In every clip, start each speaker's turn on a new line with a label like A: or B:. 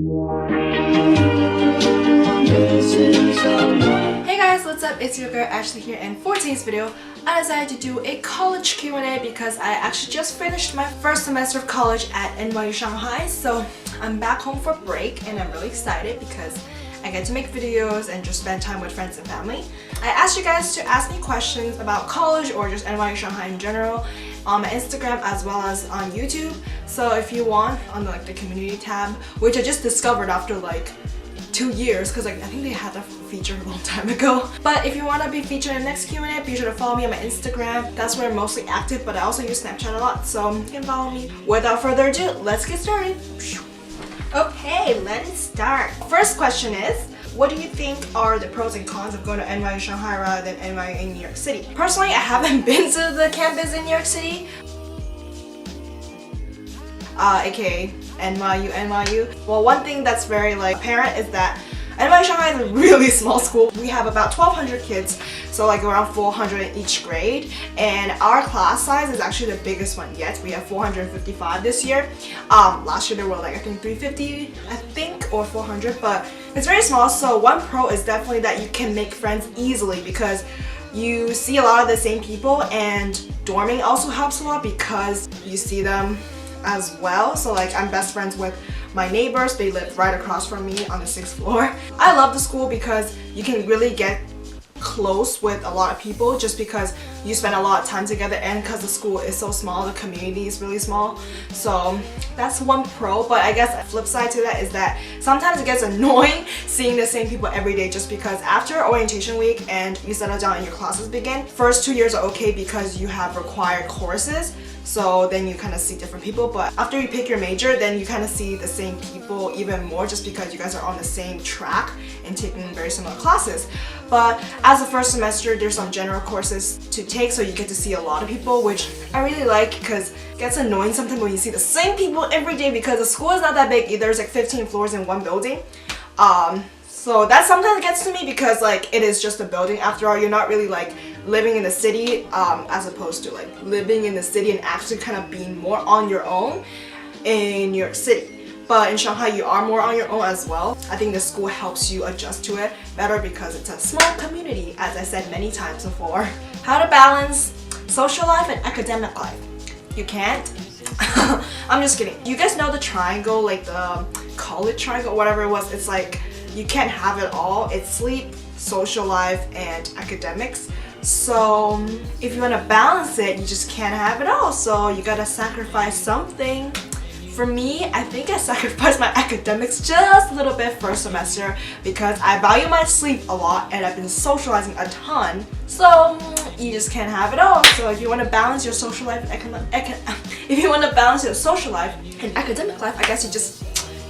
A: Hey guys, what's up? It's your girl Ashley here, and for today's video I decided to do a college Q&A because I actually just finished my first semester of college at NYU Shanghai, so I'm back home for break and I'm really excited because I get to make videos and just spend time with friends and family. I asked you guys to ask me questions about college or just NYU Shanghai in general on my Instagram as well as on YouTube. So if you want, on the community tab, which I just discovered after 2 years because I think they had that feature a long time ago. But if you want to be featured in the next Q&A, be sure to follow me on my Instagram. That's where I'm mostly active, but I also use Snapchat a lot, so you can follow me. Without further ado, let's get started. Okay, let's start. First question is, what do you think are the pros and cons of going to NYU Shanghai rather than NYU in New York City? Personally, I haven't been to the campus in New York City, aka NYU. Well, one thing that's very apparent is that NYU Shanghai is a really small school. We have about 1,200 kids, so around 400 in each grade, and our class size is actually the biggest one yet. We have 455 this year. Last year there were I think 350 or 400, but it's very small. So one pro is definitely that you can make friends easily because you see a lot of the same people, and dorming also helps a lot because you see them as well. So I'm best friends with my neighbors. They live right across from me on the 6th floor. I love the school because you can really get close with a lot of people just because you spend a lot of time together, and because the school is so small, the community is really small. So that's one pro, but I guess a flip side to that is that sometimes it gets annoying seeing the same people every day just because after orientation week and you settle down and your classes begin, first 2 years are okay because you have required courses. So then you kind of see different people, but after you pick your major, then you kind of see the same people even more just because you guys are on the same track and taking very similar classes. But as a first semester, there's some general courses to take, so you get to see a lot of people, which I really like because it gets annoying sometimes when you see the same people every day because the school is not that big either. There's 15 floors in one building. So that sometimes gets to me because it is just a building. After all, you're not really living in the city as opposed to living in the city and actually kind of being more on your own in New York City. But in Shanghai, you are more on your own as well. I think the school helps you adjust to it better because it's a small community, as I said many times before. How to balance social life and academic life? You can't. I'm just kidding. You guys know the triangle, the college triangle, whatever it was. It's you can't have it all. It's sleep, social life, and academics. So if you want to balance it, you just can't have it all. So you gotta sacrifice something. For me, I think I sacrificed my academics just a little bit first semester because I value my sleep a lot and I've been socializing a ton. So you just can't have it all. So if you want to balance your social life and academic life, I guess you just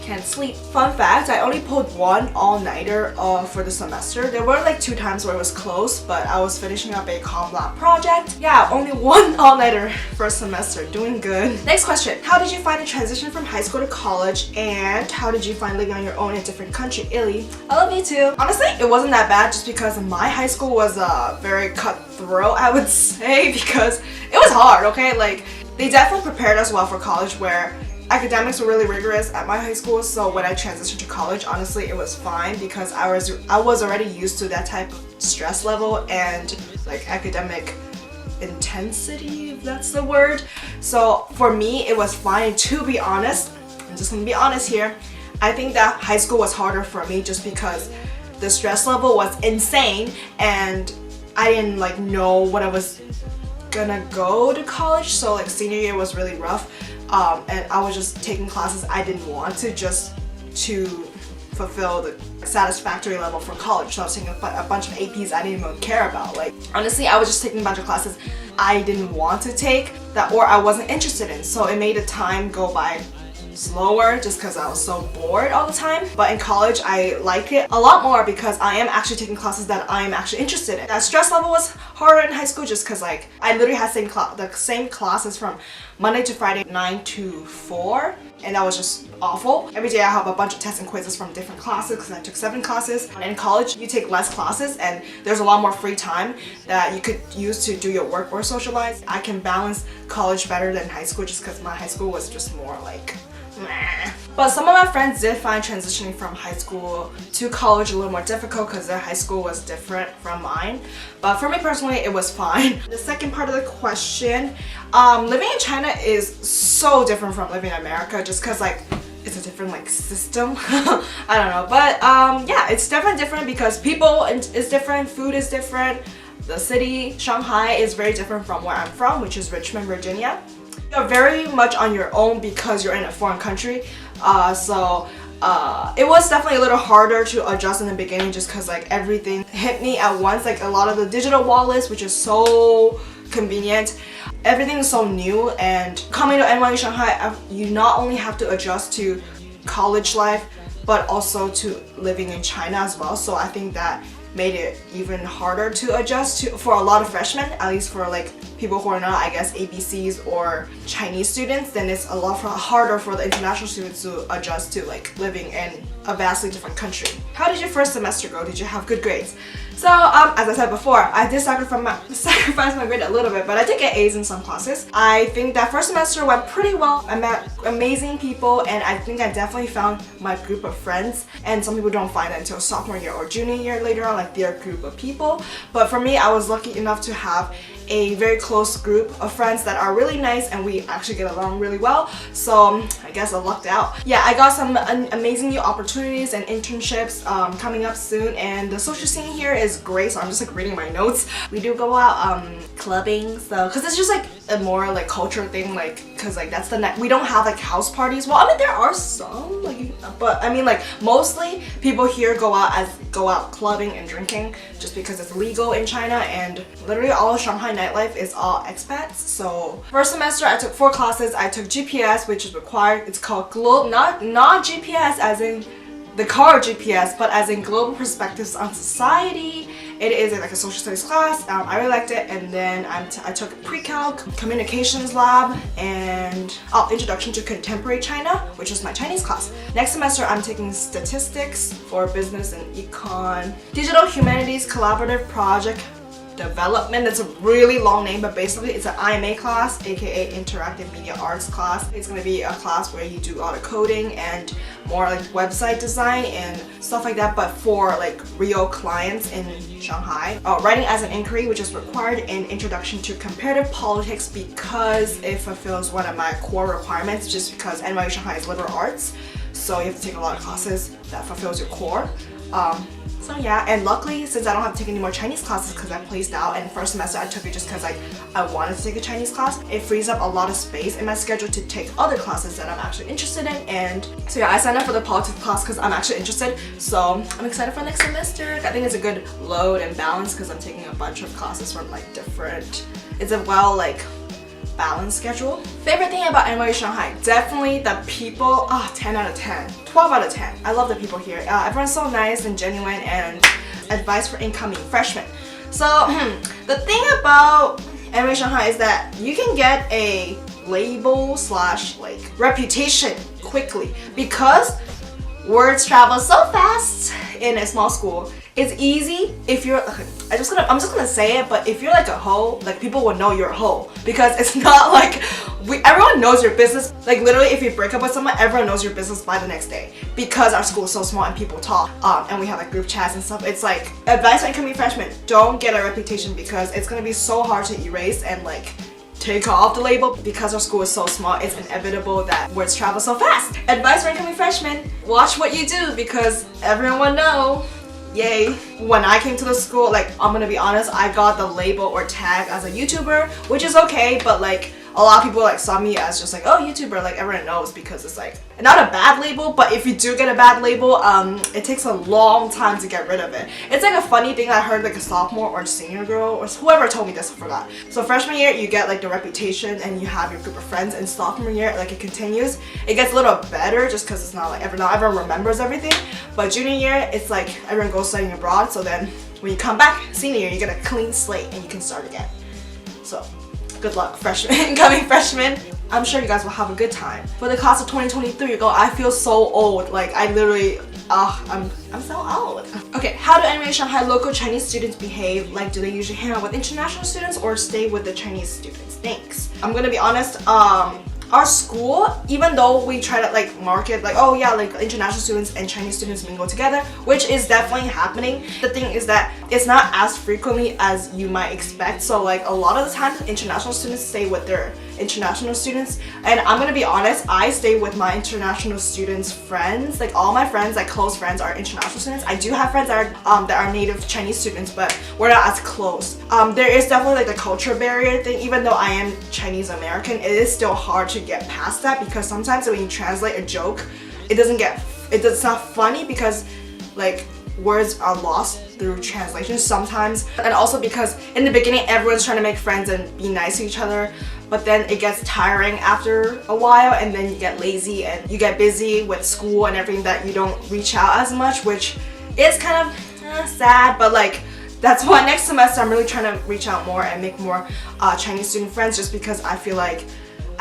A: can't sleep. Fun fact, I only pulled one all-nighter for the semester. There were 2 times where it was close, but I was finishing up a comm lab project. Yeah, only one all-nighter first semester. Doing good. Next question. How did you find the transition from high school to college, and how did you find living on your own in a different country, Italy? I love you too. Honestly, it wasn't that bad just because my high school was very cutthroat, I would say, because it was hard, okay? They definitely prepared us well for college where academics were really rigorous at my high school, so when I transitioned to college, honestly, it was fine because I was already used to that type of stress level and academic intensity, if that's the word. So for me, it was fine. To be honest, I'm just gonna be honest here, I think that high school was harder for me just because the stress level was insane and I didn't know what I was gonna go to college. So senior year was really rough. And I was just taking classes I didn't want to just to fulfill the satisfactory level for college. So I was taking a bunch of APs I didn't even care about. Honestly, I was just taking a bunch of classes I didn't want to take or I wasn't interested in. So it made the time go by slower just because I was so bored all the time. But in college, I like it a lot more because I am actually taking classes that I am actually interested in. That stress level was harder in high school just because I literally had the same classes from Monday to Friday, 9 to 4, and that was just awful. Every day I have a bunch of tests and quizzes from different classes because I took 7 classes. And in college, you take less classes and there's a lot more free time that you could use to do your work or socialize. I can balance college better than high school just because my high school was just more meh. But some of my friends did find transitioning from high school to college a little more difficult because their high school was different from mine. But for me personally, it was fine. The second part of the question, living in China is so different from living in America just because like it's a different like system. I don't know, but yeah, it's definitely different because people is different, food is different. The city, Shanghai, is very different from where I'm from, which is Richmond, Virginia. You're very much on your own because you're in a foreign country. It was definitely a little harder to adjust in the beginning just because like everything hit me at once. Like a lot of the digital wallets, which is so convenient. Everything is so new, and coming to NYU Shanghai, you not only have to adjust to college life, but also to living in China as well. So I think that made it even harder to adjust to for a lot of freshmen, at least for like people who are not, I guess, ABCs or Chinese students. Then it's a lot harder for the international students to adjust to like living in a vastly different country. How did your first semester go? Did you have good grades? So as I said before, I did sacrifice my grade a little bit, but I did get A's in some classes. I think that first semester went pretty well. I met amazing people, and I think I definitely found my group of friends. And some people don't find that until sophomore year or junior year later on, like their group of people. But for me, I was lucky enough to have a very close group of friends that are really nice, and we actually get along really well. So I guess I lucked out. Yeah, I got some amazing new opportunities and internships coming up soon, and the social scene here is great. So I'm just like reading my notes. We do go out clubbing, so because it's just like a more like culture thing, like because like that's the we don't have like house parties. Well, I mean there are some, like, but I mean like mostly people here go out clubbing and drinking just because it's legal in China, and literally all of Shanghai nightlife is all expats. So first semester I took 4 classes. I took GPS, which is required. It's called not GPS as in the car GPS, but as in Global Perspectives on Society. It is like a social studies class. I really liked it. And then I took pre-calc, communications lab, and introduction to contemporary China, which is my Chinese class. Next semester I'm taking statistics for business and econ, digital humanities collaborative project development. That's a really long name, but basically it's an IMA class, aka interactive media arts class. It's going to be a class where you do a lot of coding and more like website design and stuff like that, but for like real clients in Shanghai. Writing as an inquiry, which is required in introduction to comparative politics because it fulfills one of my core requirements, just because NYU Shanghai is liberal arts, so you have to take a lot of classes that fulfills your core. So yeah, and luckily since I don't have to take any more Chinese classes because I placed out, and first semester I took it just because like I wanted to take a Chinese class, it frees up a lot of space in my schedule to take other classes that I'm actually interested in. And so yeah, I signed up for the politics class because I'm actually interested, so I'm excited for next semester. I think it's a good load and balance because I'm taking a bunch of classes from like different, it's a well like balanced schedule. Favorite thing about NYU Shanghai, definitely the people. 10 out of 10, 12 out of 10. I love the people here. Everyone's so nice and genuine. And advice for incoming freshmen. So the thing about NYU Shanghai is that you can get a label / like reputation quickly because words travel so fast in a small school. It's easy if you're, I'm just gonna say it, but if you're like a hoe, like people will know you're a hoe because it's not like everyone knows your business. Like literally, if you break up with someone, everyone knows your business by the next day because our school is so small and people talk. And we have like group chats and stuff. It's like advice on incoming freshmen: don't get a reputation because it's gonna be so hard to erase and like take off the label because our school is so small. It's inevitable that words travel so fast. Advice for incoming freshmen: watch what you do because everyone will know. Yay. When I came to the school, like I'm gonna be honest, I got the label or tag as a YouTuber, which is okay, but like a lot of people like saw me as just like, oh, YouTuber, like everyone knows, because it's like not a bad label, but if you do get a bad label, it takes a long time to get rid of it. It's like a funny thing I heard like a sophomore or senior girl or whoever told me this, I forgot. So freshman year you get like the reputation and you have your group of friends, and sophomore year like it continues. It gets a little better just because it's not like not everyone remembers everything, but junior year it's like everyone goes studying abroad, so then when you come back senior year you get a clean slate and you can start again. So good luck, freshmen, incoming freshmen. I'm sure you guys will have a good time. For the class of 2023, I feel so old. Like I literally, I'm so old. Okay, how do NYU Shanghai local Chinese students behave? Like, do they usually hang out with international students or stay with the Chinese students? Thanks. I'm gonna be honest. our school, even though we try to like market like, oh yeah, like international students and Chinese students mingle together, which is definitely happening, the thing is that it's not as frequently as you might expect. So like a lot of the times international students stay with their international students, and I'm gonna be honest, I stay with my international students friends. Like all my friends, like close friends, are international students. I do have friends that are native Chinese students, but we're not as close. There is definitely like the culture barrier thing. Even though I am Chinese American, it is still hard to get past that, because sometimes when you translate a joke, it's not funny because like words are lost through translation sometimes. And also because in the beginning everyone's trying to make friends and be nice to each other, but then it gets tiring after a while, and then you get lazy and you get busy with school and everything that you don't reach out as much, which is kind of sad. But like that's why next semester I'm really trying to reach out more and make more Chinese student friends, just because I feel like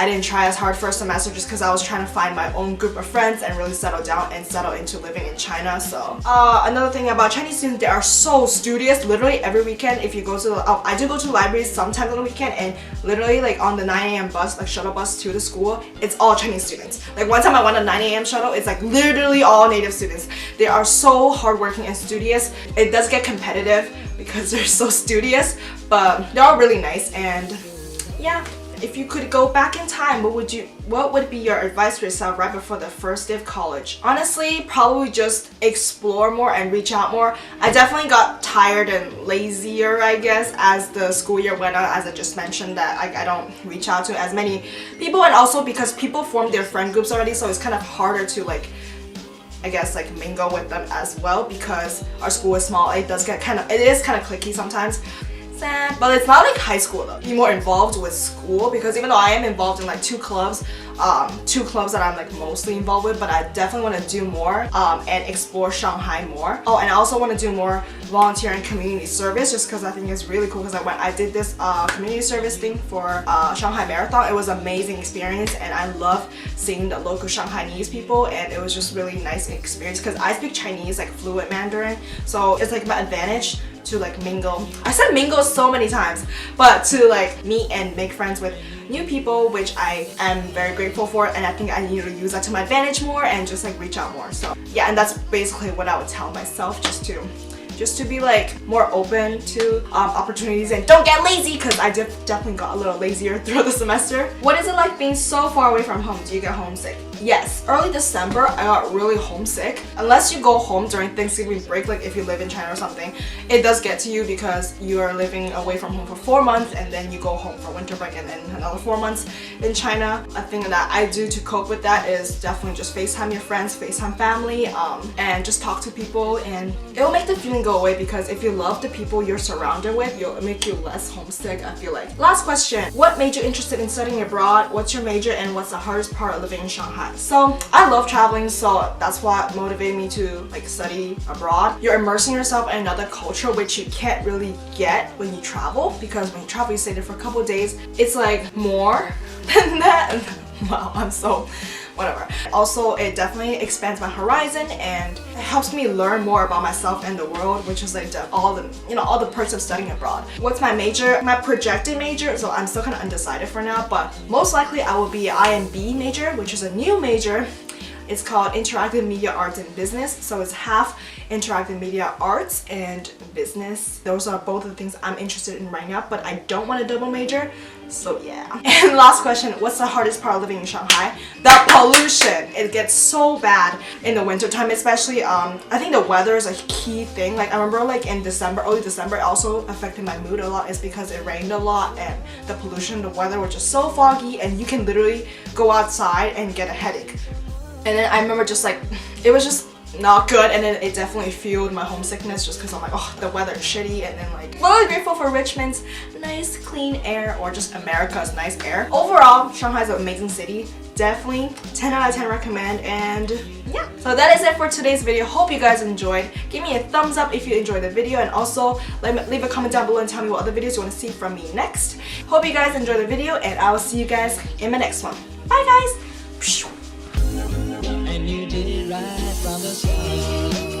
A: I didn't try as hard first semester just because I was trying to find my own group of friends and really settle down and settle into living in China. So another thing about Chinese students, they are so studious. Literally every weekend, if you go to I do go to libraries sometimes on the weekend, and literally like on the 9 a.m. bus, like shuttle bus to the school, it's all Chinese students. Like one time I went on 9 a.m. shuttle, it's like literally all native students. They are so hardworking and studious. It does get competitive because they're so studious, but they're all really nice. And yeah, if you could go back in time, what would be your advice for yourself right before the first day of college? Honestly, probably just explore more and reach out more. I definitely got tired and lazier, I guess, as the school year went on, as I just mentioned, that I don't reach out to as many people, and also because people form their friend groups already, so it's kind of harder to like, I guess, like mingle with them as well, because our school is small. It is kind of cliquey sometimes. But it's not like high school though. Be more involved with school, because even though I am involved in like two clubs that I'm like mostly involved with, but I definitely want to do more and explore Shanghai more. Oh, and I also want to do more volunteer and community service, just because I think it's really cool. Because I did this community service thing for Shanghai Marathon. It was an amazing experience, and I love seeing the local Shanghainese people, and it was just really nice experience because I speak Chinese like fluent Mandarin, so it's like my advantage to like mingle. I said mingle so many times, but to like meet and make friends with new people, which I am very grateful for, and I think I need to use that to my advantage more and just like reach out more. So yeah, and that's basically what I would tell myself, just to be like more open to opportunities, and don't get lazy, because I definitely got a little lazier throughout the semester. What is it like being so far away from home? Do you get homesick? Yes, early December I got really homesick. Unless you go home during Thanksgiving break, like if you live in China or something, it does get to you because you are living away from home for 4 months, and then you go home for winter break and then another 4 months in China. A thing that I do to cope with that is definitely just FaceTime your friends, FaceTime family, and just talk to people, and it'll make the feeling go away, because if you love the people you're surrounded with, it'll make you less homesick, I feel like. Last question, what made you interested in studying abroad? What's your major, and what's the hardest part of living in Shanghai? So I love traveling, so that's what motivated me to like study abroad. You're immersing yourself in another culture, which you can't really get when you travel, because when you travel you stay there for a couple of days. It's like more than that. Wow, I'm so whatever. Also, it definitely expands my horizon, and it helps me learn more about myself and the world, which is like all the perks of studying abroad. What's my major? My projected major, so I'm still kind of undecided for now, but most likely I will be an IMB major, which is a new major. It's called Interactive Media Arts and Business, so it's half interactive media arts and business. Those are both of the things I'm interested in right now, but I don't want a double major, so yeah. And last question, what's the hardest part of living in Shanghai? The pollution. It gets so bad in the winter time, especially. I think the weather is a key thing. Like I remember like in December, early December, it also affected my mood a lot. It's because it rained a lot, and the pollution, the weather was just so foggy, and you can literally go outside and get a headache. And then I remember just like, it was just not good, and then it definitely fueled my homesickness, just because I'm like, oh, the weather is shitty. And then like, really grateful for Richmond's nice clean air, or just America's nice air. Overall, Shanghai is an amazing city. Definitely 10 out of 10 recommend. And yeah, so that is it for today's video. Hope you guys enjoyed. Give me a thumbs up if you enjoyed the video, and also leave a comment down below and tell me what other videos you want to see from me next. Hope you guys enjoyed the video, and I will see you guys in my next one. Bye guys.
B: And you did it right from the start.